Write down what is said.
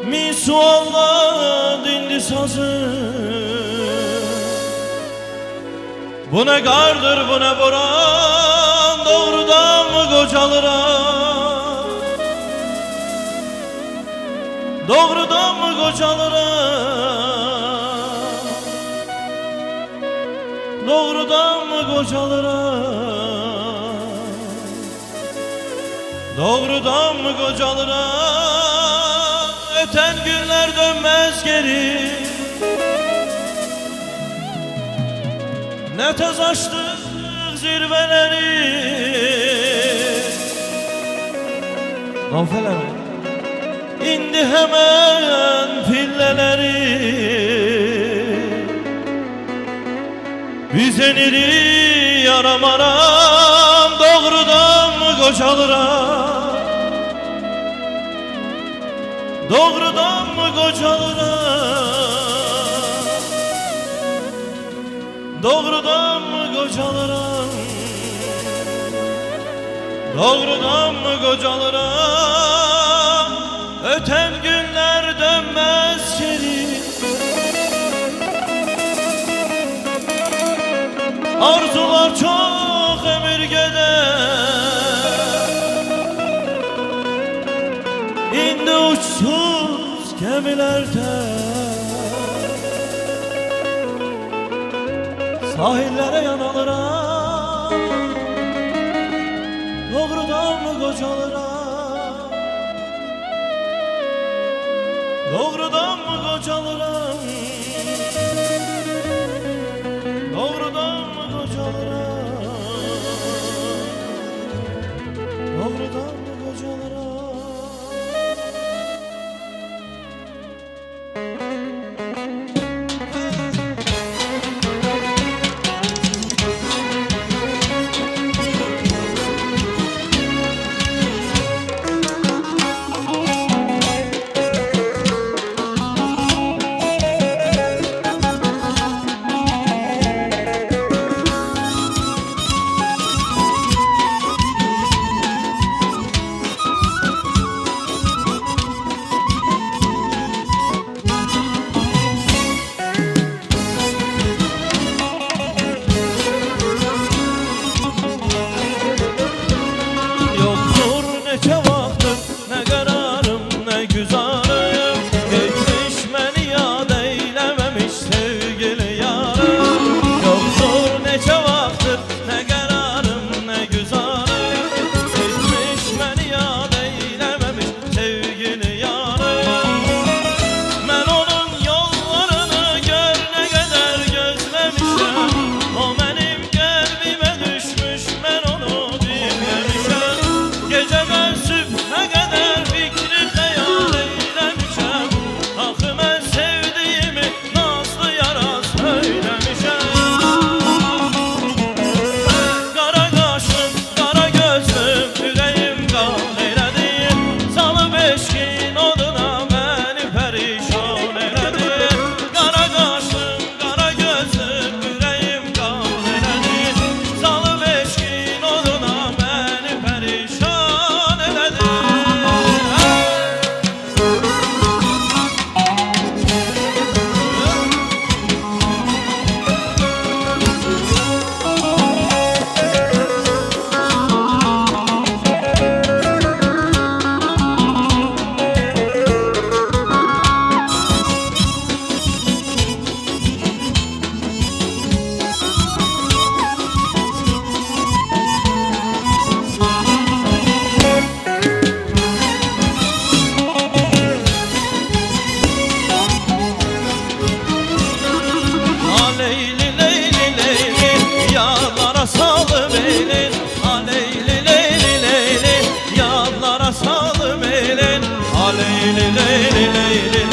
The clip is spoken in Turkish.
Misualla dindi sazı. Bu ne kardır bu ne boran, doğrudan mı kocalıram? Doğrudan mı kocalıram? Doğrudan mı kocalıram? Doğrudan mı kocalıram? Öten günler dönmez geri. Ne tez açtık zirveleri. Nafile mi? İndi hemen pilleleri. Biz eniri yaram aram, doğrudan mı kocalıram? Doğrudan mı kocalıram? Doğrudan mı kocalıram? Doğrudan mı kocalıram? Öten günler dönmez geri. Arzular çok emirgede. İndi uçsuz gemilerde. Sahillere yanalıram. Doğrudan mı kocalıram? Doğrudan mı kocalıram? Doğrudan mı kocalıram? Doğrudan mı kocalıram? Leyli leyli leyli